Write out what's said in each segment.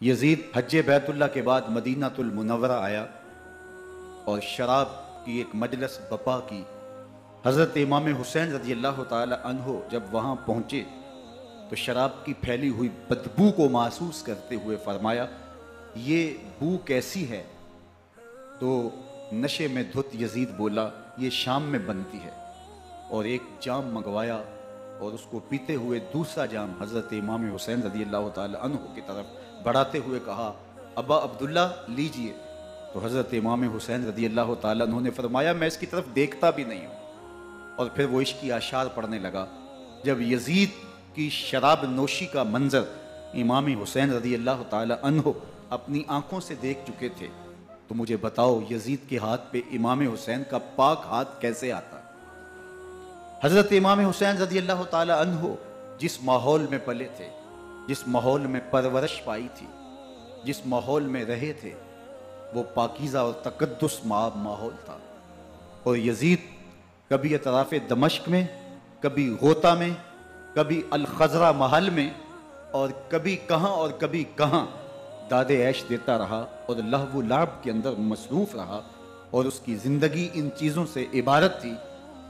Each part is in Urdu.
یزید حج بیت اللہ کے بعد مدینہ المنورہ آیا اور شراب کی ایک مجلس بپا کی۔ حضرت امام حسین رضی اللہ تعالی عنہ جب وہاں پہنچے تو شراب کی پھیلی ہوئی بدبو کو محسوس کرتے ہوئے فرمایا یہ بو کیسی ہے؟ تو نشے میں دھت یزید بولا یہ شام میں بنتی ہے، اور ایک جام منگوایا اور اس کو پیتے ہوئے دوسرا جام حضرت امام حسین رضی اللہ تعالی عنہ کی طرف بڑھاتے ہوئے کہا ابا عبداللہ لیجئے۔ تو حضرت امام حسین رضی اللہ تعالی عنہ نے فرمایا میں اس کی طرف دیکھتا بھی نہیں ہوں، اور پھر وہ عشق کی اشعار پڑھنے لگا۔ جب یزید کی شراب نوشی کا منظر امام حسین رضی اللہ تعالی عنہ اپنی آنکھوں سے دیکھ چکے تھے تو مجھے بتاؤ یزید کے ہاتھ پہ امام حسین کا پاک ہاتھ کیسے آتا؟ حضرت امام حسین رضی اللہ تعالی عنہ جس ماحول میں پلے تھے، جس ماحول میں پرورش پائی تھی، جس ماحول میں رہے تھے، وہ پاکیزہ اور تقدس ماحول تھا۔ اور یزید کبھی اطراف دمشق میں، کبھی غوطہ میں، کبھی الخضرہ محل میں، اور کبھی کہاں اور کبھی کہاں داد عیش دیتا رہا اور لہو و لعب کے اندر مصروف رہا، اور اس کی زندگی ان چیزوں سے عبارت تھی۔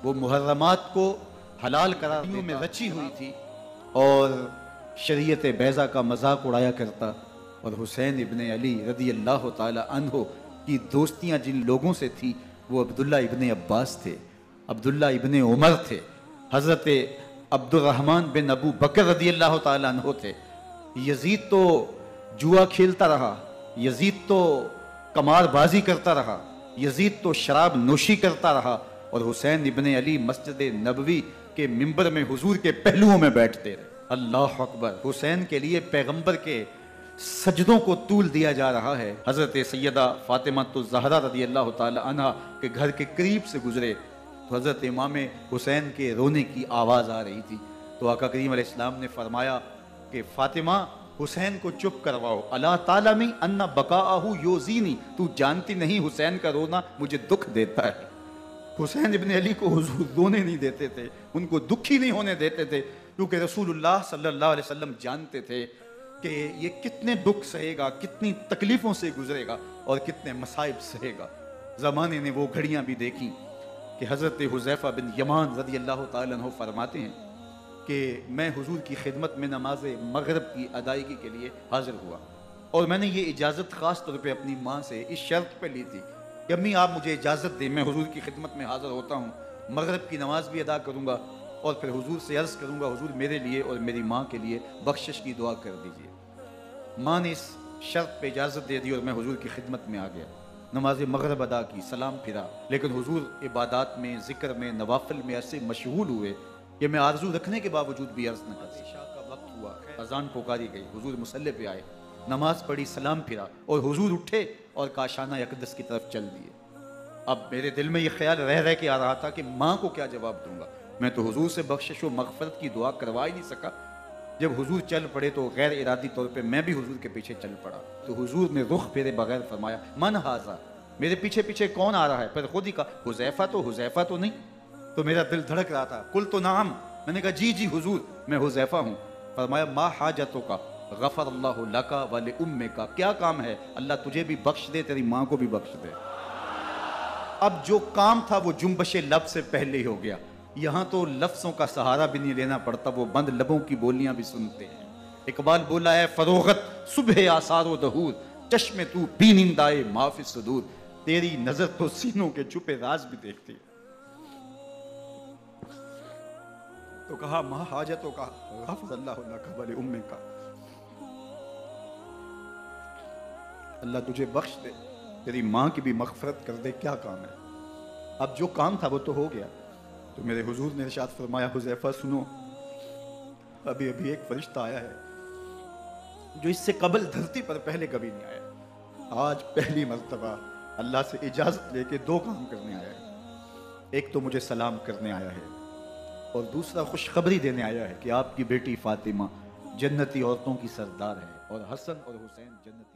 وہ محرمات کو حلال قرار دیتا میں رچی ہوئی تھی اور شریعت بیضا کا مذاق اڑایا کرتا، اور حسین ابن علی رضی اللہ تعالی عنہ کی دوستیاں جن لوگوں سے تھی وہ عبداللہ ابن عباس تھے، عبداللہ ابن عمر تھے، حضرت عبد الرحمن بن ابو بکر رضی اللہ تعالی عنہ تھے۔ یزید تو جوا کھیلتا رہا، یزید تو قمار بازی کرتا رہا، یزید تو شراب نوشی کرتا رہا، اور حسین ابن علی مسجد نبوی کے ممبر میں حضور کے پہلوؤں میں بیٹھتے رہے۔ اللہ اکبر! حسین کے لیے پیغمبر کے سجدوں کو طول دیا جا رہا ہے۔ حضرت سیدہ فاطمہ الزہرا رضی اللہ تعالی عنہ کے گھر کے قریب سے گزرے تو حضرت امام حسین کے رونے کی آواز آ رہی تھی، تو آقا کریم علیہ السلام نے فرمایا کہ فاطمہ حسین کو چپ کرواؤ، الا تعلمی ان بقاءہ یوزینی، تو جانتی نہیں حسین کا رونا مجھے دکھ دیتا ہے۔ حسین ابن علی کو حضور رونے نہیں دیتے تھے، ان کو دکھی نہیں ہونے دیتے تھے، کیونکہ رسول اللہ صلی اللہ علیہ وسلم جانتے تھے کہ یہ کتنے دکھ سہے گا، کتنی تکلیفوں سے گزرے گا اور کتنے مصائب سہے گا۔ زمانے نے وہ گھڑیاں بھی دیکھی کہ حضرت حذیفہ بن یمان رضی اللہ تعالی عنہ فرماتے ہیں کہ میں حضور کی خدمت میں نماز مغرب کی ادائیگی کے لیے حاضر ہوا، اور میں نے یہ اجازت خاص طور پہ اپنی ماں سے اس شرط پہ لی تھی کہ امی آپ مجھے اجازت دیں، میں حضور کی خدمت میں حاضر ہوتا ہوں، مغرب کی نماز بھی ادا کروں گا، اور پھر حضور سے عرض کروں گا حضور میرے لیے اور میری ماں کے لیے بخشش کی دعا کر دیجیے۔ ماں نے اس شرط پہ اجازت دے دی اور میں حضور کی خدمت میں آ گیا، نماز مغرب ادا کی، سلام پھرا، لیکن حضور عبادات میں، ذکر میں، نوافل میں ایسے مشغول ہوئے کہ میں آرزو رکھنے کے باوجود بھی عرض نہ کر سکا۔ عشاء کا وقت ہوا، اذان پکاری گئی، حضور مصلی پہ آئے، نماز پڑھی، سلام پھرا، اور حضور اٹھے اور کاشانہ اقدس کی طرف چل دیے۔ اب میرے دل میں یہ خیال رہ کے آ رہا تھا کہ ماں کو کیا جواب دوں گا، میں تو حضور سے بخشش و مغفرت کی دعا کروا ہی نہیں سکا۔ جب حضور چل پڑے تو غیر ارادی طور پہ میں بھی حضور کے پیچھے چل پڑا، تو حضور نے رخ پھیرے بغیر فرمایا من ھذا، میرے پیچھے پیچھے کون آ رہا ہے؟ پھر خود ہی کہا حذیفہ تو نہیں؟ تو میرا دل دھڑک رہا تھا، قلت نعم، میں نے کہا جی حضور میں حذیفہ ہوں۔ فرمایا ما حاجتک غفر اللہ لک ولامک، کیا کام ہے؟ اللہ تجھے بھی بخش دے، تیری ماں کو بھی بخش دے۔ اب جو کام تھا وہ جنبش لب سے پہلے ہی ہو گیا، یہاں تو لفظوں کا سہارا بھی نہیں لینا پڑتا، وہ بند لبوں کی بولیاں بھی سنتے ہیں۔ اقبال بولا ہے فروغت صبح آثار و دہور، چشم تو بینندائے ما فی الصدور، تیری نظر تو سینوں کے چھپے راز بھی دیکھتی ہے۔ تو کہا ما حاجتوں کا غفر اللہ لک ولامک، اللہ تجھے بخش دے، تیری ماں کی بھی مغفرت کر دے، کیا کام ہے؟ اب جو کام تھا وہ تو ہو گیا۔ تو میرے حضور نے ارشاد فرمایا حذیفہ سنو، ابھی ایک فرشتہ آیا ہے جو اس سے قبل دھرتی پر پہلے کبھی نہیں آیا، آج پہلی مرتبہ اللہ سے اجازت لے کے دو کام کرنے آیا ہے، ایک تو مجھے سلام کرنے آیا ہے، اور دوسرا خوشخبری دینے آیا ہے کہ آپ کی بیٹی فاطمہ جنتی عورتوں کی سردار ہے اور حسن اور حسین جنتی